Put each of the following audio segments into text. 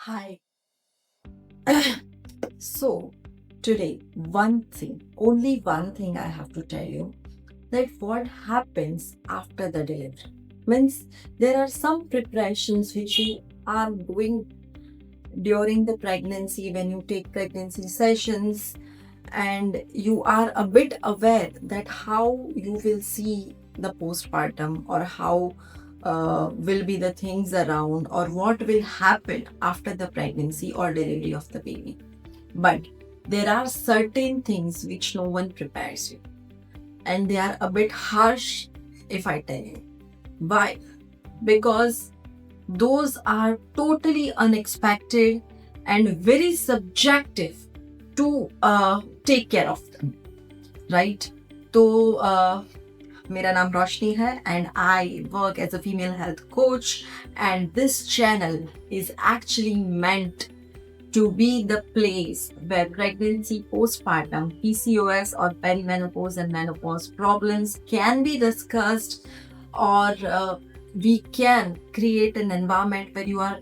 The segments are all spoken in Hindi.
Hi. So, today, only one thing I have to tell you that what happens after the delivery. Means there are some preparations which you are doing during the pregnancy when you take pregnancy sessions, and you are a bit aware that how you will see the postpartum, or how will be the things around, or what will happen after the pregnancy or delivery of the baby. But there are certain things which no one prepares you, and they are a bit harsh if I tell you. Why? Because those are totally unexpected and very subjective to take care of them, right? तो मेरा नाम रोशनी है, and I work as a female health coach, and this channel is actually meant to be the place where pregnancy, postpartum, PCOS or perimenopause and menopause problems can be discussed, or we can create an environment where you are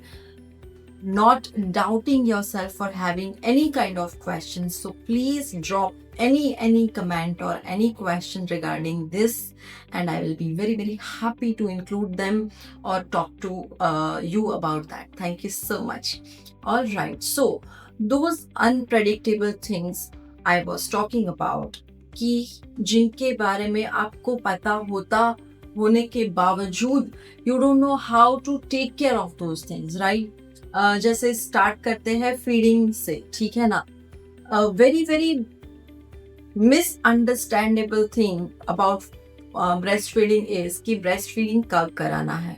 not doubting yourself for having any kind of questions. So please drop any comment or any question regarding this, and I will be very happy to include them or talk to you about that. Thank you so much. All right, so those unpredictable things I was talking about, कि जिनके बारे में आपको पता होने के बावजूद you don't know how to take care of those things, right? जैसे स्टार्ट करते हैं फीडिंग से, ठीक है ना? Very misunderstandable thing about breast feeding is कि ब्रेस्ट फीडिंग कब कराना है,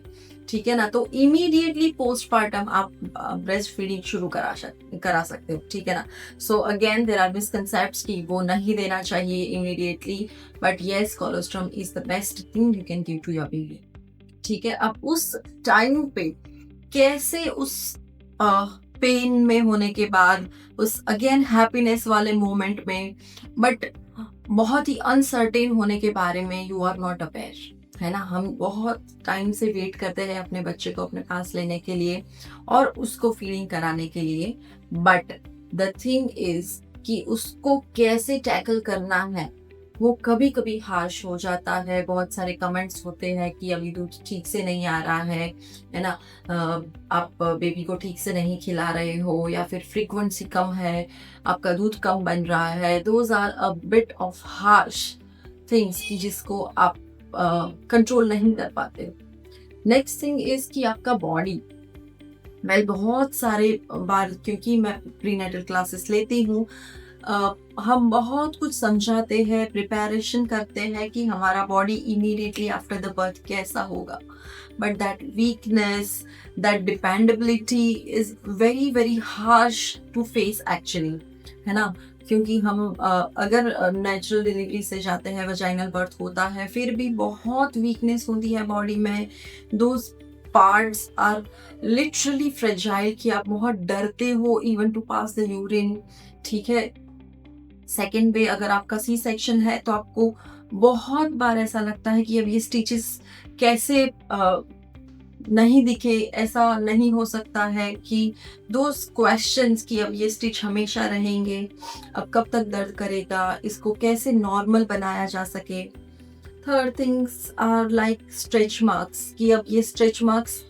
ठीक है ना? तो इमीडिएटली पोस्टपार्टम आप ब्रेस्ट फीडिंग शुरू करा सकते हो, ठीक है ना? So again there are misconceptions कि वो नहीं देना चाहिए immediately, but yes, colostrum is the best thing you can give to your baby, ठीक है? अब उस टाइम पे कैसे उस पेन में होने के बाद, उस अगेन हैप्पीनेस वाले मोमेंट में, बट बहुत ही अनसर्टेन होने के बारे में यू आर नॉट अवेयर, है ना? हम बहुत टाइम से वेट करते हैं अपने बच्चे को अपने पास लेने के लिए और उसको फीडिंग कराने के लिए, बट द थिंग इज कि उसको कैसे टैकल करना है वो कभी कभी हार्श हो जाता है। बहुत सारे कमेंट्स होते हैं कि अभी दूध ठीक से नहीं आ रहा है ना? आप बेबी को ठीक से नहीं खिला रहे हो, या फिर फ्रीक्वेंसी कम है, आपका दूध कम बन रहा है। Those are a bit of harsh things कि जिसको आप कंट्रोल नहीं कर पाते। नेक्स्ट थिंग इज कि आपका बॉडी, बहुत सारे बार, क्योंकि मैं प्रीनेटल क्लासेस लेती हूँ, हम बहुत कुछ समझाते हैं, प्रिपरेशन करते हैं कि हमारा body immediately after the birth कैसा होगा, but that weakness, that dependability is very harsh to face actually, है ना? क्योंकि हम अगर नेचुरल डिलीवरी से जाते हैं, वजाइनल बर्थ होता है, फिर भी बहुत वीकनेस होती है बॉडी में। Those parts are literally fragile कि आप बहुत डरते हो even to pass the urine, ठीक है? सेकेंड वे, अगर आपका सी सेक्शन है तो आपको बहुत बार ऐसा लगता है कि अब ये स्टिचेस कैसे नहीं दिखे, ऐसा नहीं हो सकता है कि दोज क्वेश्चंस कि अब ये स्टिच हमेशा रहेंगे, अब कब तक दर्द करेगा, इसको कैसे नॉर्मल बनाया जा सके। Third things are like stretch marks कि अब ये स्ट्रेच मार्क्स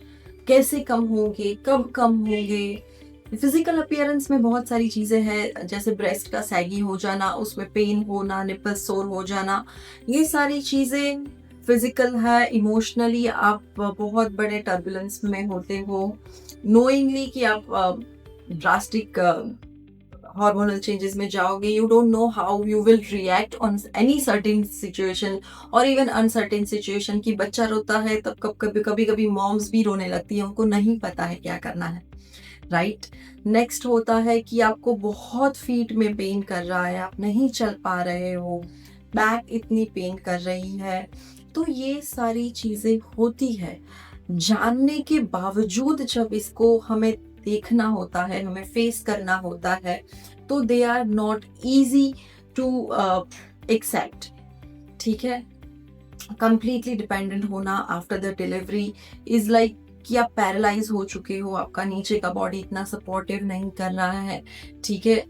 कैसे कम होंगे, कब कम होंगे। फिजिकल अपीयरेंस में बहुत सारी चीज़ें हैं, जैसे ब्रेस्ट का सैगी हो जाना, उसमें पेन होना, निपल सोर हो जाना, ये सारी चीज़ें फिजिकल है। इमोशनली आप बहुत बड़े टर्बुलेंस में होते हो, नोइंगली कि आप ड्रास्टिक हार्मोनल चेंजेस में जाओगे। You don't know how you will react on any certain situation और इवन अनसर्टेन सिचुएशन। कि बच्चा रोता है तब कभी मॉम्स भी रोने लगती है, उनको नहीं पता है क्या करना है, राइट? नेक्स्ट होता है कि आपको बहुत फीट में पेन कर रहा है, आप नहीं चल पा रहे हो, बैक इतनी पेन कर रही है। तो ये सारी चीज़ें होती है, जानने के बावजूद जब इसको हमें देखना होता है, हमें फेस करना होता है, तो they are not easy to accept, ठीक है? कंप्लीटली डिपेंडेंट होना after the delivery is like कि आप पैरालाइज हो चुके हो, आपका नीचे का बॉडी इतना सपोर्टिव नहीं कर रहा है, ठीक है,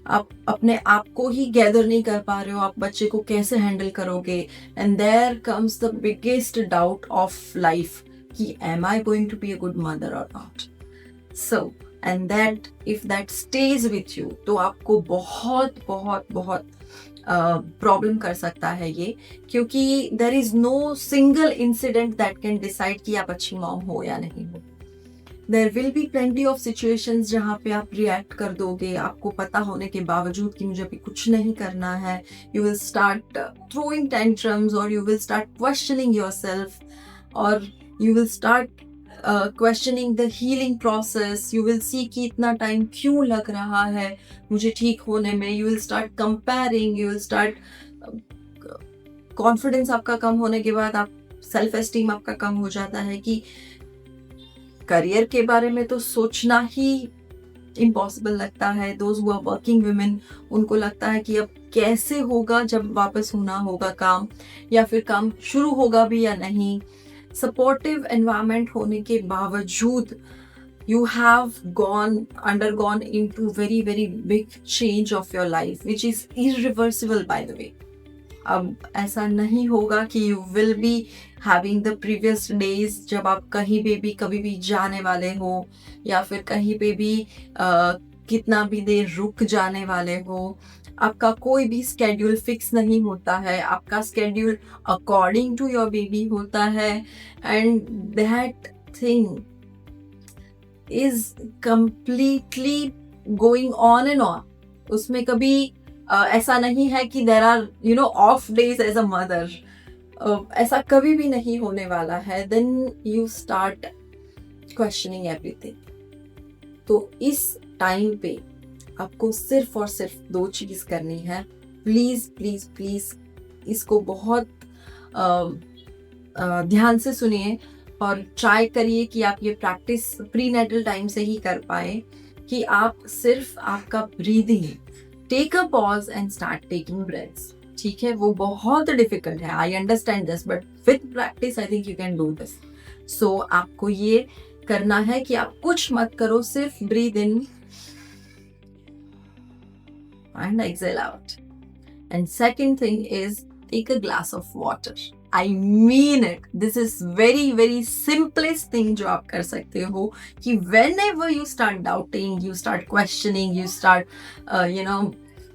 आप अपने आप को ही गैदर नहीं कर पा रहे हो, आप बच्चे को कैसे हैंडल करोगे, and there comes the biggest doubt of life कि am I going to be a good mother और not. So and that if that stage with you, तो आपको बहुत बहुत बहुत प्रॉब्लम कर सकता है ये, क्योंकि there is no single incident that can decide कि आप अच्छी मॉम हो या नहीं हो. There will be plenty of situations जहाँ पे आप रिएक्ट कर दोगे, आपको पता होने के बावजूद कि मुझे अभी कुछ नहीं करना है. You will start throwing tantrums, और you will start questioning yourself, और you will start questioning the healing process. You will see कि इतना टाइम क्यों लग रहा है मुझे ठीक होने में. You will start comparing, you will start, confidence आपका कम होने के बाद आप सेल्फ एस्टीम आपका कम हो जाता है कि करियर के बारे में तो सोचना ही इम्पॉसिबल लगता है. Those who are working women, उनको लगता है कि अब कैसे होगा जब वापस होना होगा काम, या फिर काम शुरू होगा भी या नहीं. सपोर्टिव एनवायरनमेंट होने के बावजूद you have undergone into very very big change of your life which is irreversible by the way. अब ऐसा नहीं होगा कि you will be having the previous days जब आप कहीं पे भी कभी भी जाने वाले हो, या फिर कहीं पे भी कितना भी देर रुक जाने वाले हो. आपका कोई भी स्केड्यूल फिक्स नहीं होता है, आपका schedule according to your baby होता है, and that thing is completely going on and on. उसमें कभी ऐसा नहीं है कि there are off days as a mother, ऐसा कभी भी नहीं होने वाला है. Then you start questioning everything. तो इस टाइम पे आपको सिर्फ और सिर्फ 2 चीज करनी है. प्लीज प्लीज प्लीज इसको बहुत ध्यान से सुनिए, और ट्राई करिए कि आप ये प्रैक्टिस प्रीनेटल टाइम से ही कर पाए, कि आप सिर्फ आपका breathing, take a pause and start taking breaths. ठीक है, वो बहुत डिफिकल्ट है, I understand this, but with practice I think you can do this. So आपको ये करना है कि आप कुछ मत करो, सिर्फ breathe in and exhale out. And second thing is take a glass of water. I mean it. This is very very simplest thing जो आप कर सकते हो, कि whenever you start doubting, you start questioning, you start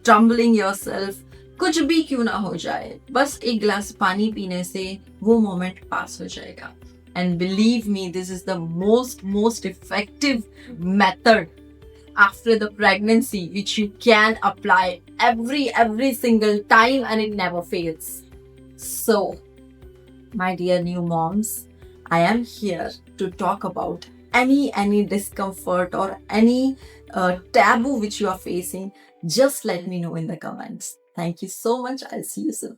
troubling yourself, कुछ भी क्यों ना हो जाए, बस एक ग्लास पानी पीने से वो मोमेंट पास हो जाएगा. And believe me, this is the most effective method after the pregnancy which you can apply every single time, and it never fails. So my dear new moms, I am here to talk about any discomfort or any taboo which you are facing. Just let me know in the comments. Thank you so much. I'll see you soon.